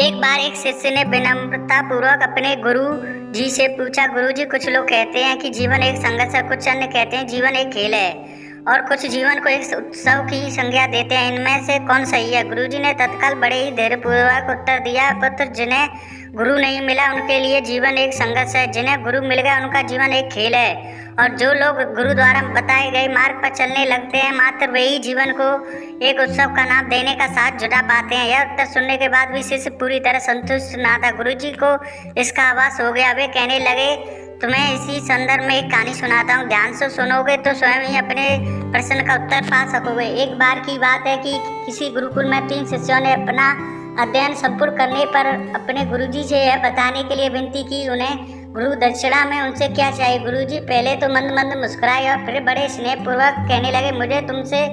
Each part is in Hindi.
एक बार एक शिष्य ने विनम्रता पूर्वक अपने गुरु जी से पूछा, गुरु जी, कुछ लोग कहते हैं कि जीवन एक संघर्ष है, कुछ अन्य कहते हैं जीवन एक खेल है और कुछ जीवन को एक उत्सव की संज्ञा देते हैं। इनमें से कौन सही है? गुरु जी ने तत्काल बड़े ही धैर्यपूर्वक उत्तर दिया, पुत्र, जिन्हें गुरु नहीं मिला उनके लिए जीवन एक संघर्ष है, जिन्हें गुरु मिल गया उनका जीवन एक खेल है। और जो लोग गुरु द्वारा बताए गए मार्ग पर चलने लगते हैं, मात्र वही जीवन को एक उत्सव का नाम देने का साथ जुटा पाते हैं। यह उत्तर सुनने के बाद भी शिष्य पूरी तरह संतुष्ट ना था। गुरु जी को इसका आभास हो गया। वे कहने लगे, तुम्हें इसी संदर्भ में एक कहानी सुनाता हूँ, ध्यान से सुनोगे तो स्वयं ही अपने प्रश्न का उत्तर पा सकोगे। एक बार की बात है कि किसी गुरुकुल में 3 शिष्यों ने अपना अध्ययन संपूर्ण करने पर अपने गुरुजी से यह बताने के लिए विनती की उन्हें गुरु दक्षिणा में उनसे क्या चाहिए। गुरुजी पहले तो मंद मंद मुस्कुराए और फिर बड़े स्नेहपूर्वक कहने लगे, मुझे तुमसे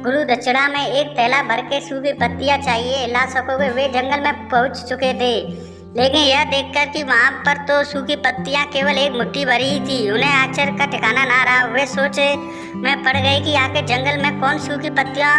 गुरु दक्षिणा में एक थैला भर के सूखी पत्तियां चाहिए, ला सकोगे? वे जंगल में पहुंच चुके थे, लेकिन यह देखकर कि वहां पर तो सूखी पत्तियां केवल एक मुट्ठी भरी ही थी, उन्हें आश्चर्य का ठिकाना ना रहा। वे सोचे में पड़ गए कि आखिर जंगल में कौन सूखी पत्तियां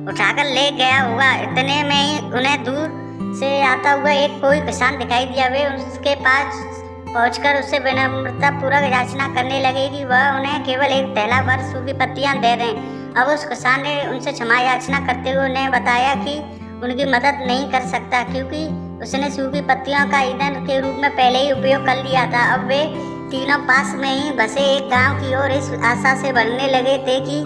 उठाकर ले गया होगा। इतने में ही उन्हें दूर से आता हुआ एक कोई किसान दिखाई दिया। वे उसके पास पहुंचकर उससे विनम्रता पूर्वक याचना करने लगे कि वह उन्हें केवल एक थैला भर सूखी पत्तियां दे दें। अब उस किसान ने उनसे क्षमा याचना करते हुए उन्हें बताया कि उनकी मदद नहीं कर सकता, क्योंकि उसने सूखी पत्तियों का ईंधन के रूप में पहले ही उपयोग कर लिया था। अब वे तीनों पास में ही बसे एक गांव की ओर इस आशा से बढ़ने लगे थे कि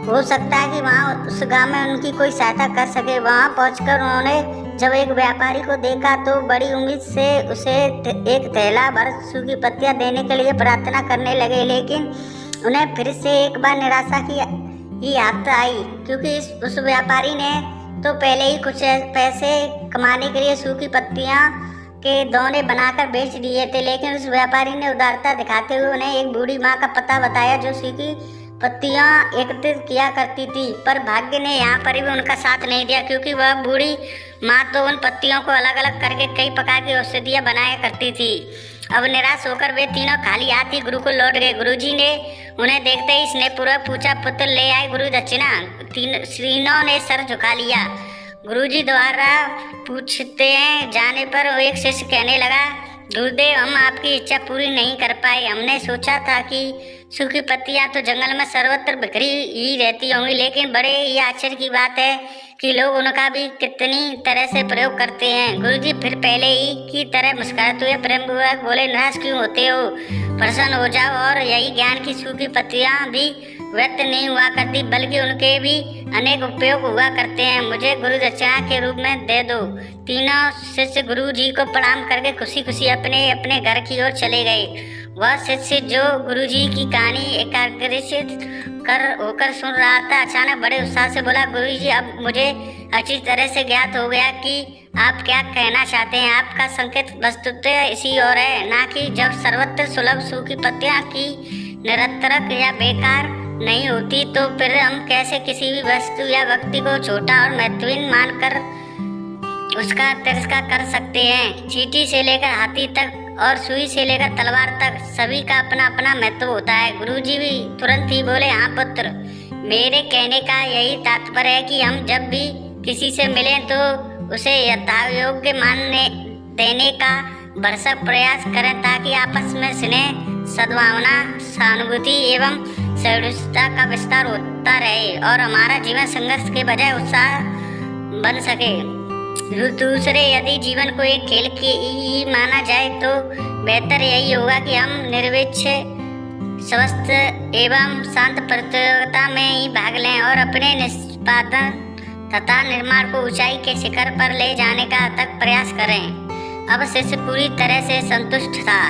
हो सकता है कि वहाँ उस गांव में उनकी कोई सहायता कर सके। वहाँ पहुंचकर उन्होंने जब एक व्यापारी को देखा तो बड़ी उम्मीद से उसे एक थैला भर सूखी पत्तियां देने के लिए प्रार्थना करने लगे, लेकिन उन्हें फिर से एक बार निराशा की याद आई, क्योंकि उस व्यापारी ने तो पहले ही कुछ पैसे कमाने के लिए सूखी पत्तियां के दौने बनाकर बेच दिए थे। लेकिन उस व्यापारी ने उदारता दिखाते हुए उन्हें एक बूढ़ी माँ का पता बताया जो सूखी पत्तियां एकत्रित किया करती थी। पर भाग्य ने यहाँ पर भी उनका साथ नहीं दिया, क्योंकि वह बूढ़ी माँ तो उन पत्तियों को अलग अलग करके कई प्रकार की औषधियाँ बनाया करती थी। अब निराश होकर वे तीनों खाली हाथ ही गुरु को लौट गए। गुरुजी ने उन्हें देखते ही स्नेहपूर्वक पूछा, पुत्र, ले आए गुरु दक्षिणा? तीनों ने सर झुका लिया। गुरुजी द्वारा पूछते जाने पर एक शिष्य कहने लगा, गुरुदेव, हम आपकी इच्छा पूरी नहीं कर पाए। हमने सोचा था कि सूखी पत्तियां तो जंगल में सर्वत्र बिखरी ही रहती होंगी, लेकिन बड़े ही आश्चर्य की बात है कि लोग उनका भी कितनी तरह से प्रयोग करते हैं। गुरुजी फिर पहले ही की तरह मुस्कुराते हुए प्रेमपूर्वक बोले, निराश क्यों होते हो? प्रसन्न हो जाओ। और यही ज्ञान की सूखी पत्तियां भी व्यर्थ नहीं हुआ करती, बल्कि उनके भी अनेक उपयोग हुआ करते हैं। मुझे गुरु दक्षिणा के रूप में दे दो। तीनों शिष्य गुरु जी को प्रणाम करके खुशी खुशी अपने अपने घर की ओर चले गए। वह शिष्य जो गुरु जी की कहानी एकाग्रचित होकर सुन रहा था, अचानक बड़े उत्साह से बोला, गुरु जी, अब मुझे अच्छी तरह से ज्ञात हो गया कि आप क्या कहना चाहते हैं। आपका संकेत वस्तुतः इसी ओर है, ना कि जब सर्वत्र सुलभ सूखी पत्तियां की निरर्थक या बेकार नहीं होती तो फिर हम कैसे किसी भी वस्तु या व्यक्ति को छोटा और महत्वहीन मानकर उसका तिरस्कार कर सकते हैं। चींटी से लेकर हाथी तक और सुई से लेकर तलवार तक सभी का अपना अपना महत्व होता है। गुरुजी भी तुरंत ही बोले, हाँ पुत्र, मेरे कहने का यही तात्पर्य है कि हम जब भी किसी से मिलें तो उसे यथायोग्य मानने देने का भरसक प्रयास करें, ताकि आपस में स्नेह, सद्भावना, सहानुभूति एवं सहिष्णुता का विस्तार होता रहे और हमारा जीवन संघर्ष के बजाय उत्साह बन सके। दूसरे, यदि जीवन को एक खेल के ही माना जाए तो बेहतर यही होगा कि हम निर्विच्छ, स्वस्थ एवं शांत प्रतियोगिता में ही भाग लें और अपने निष्पादन तथा निर्माण को ऊंचाई के शिखर पर ले जाने का अथक प्रयास करें। अब शिष्य पूरी तरह से संतुष्ट था।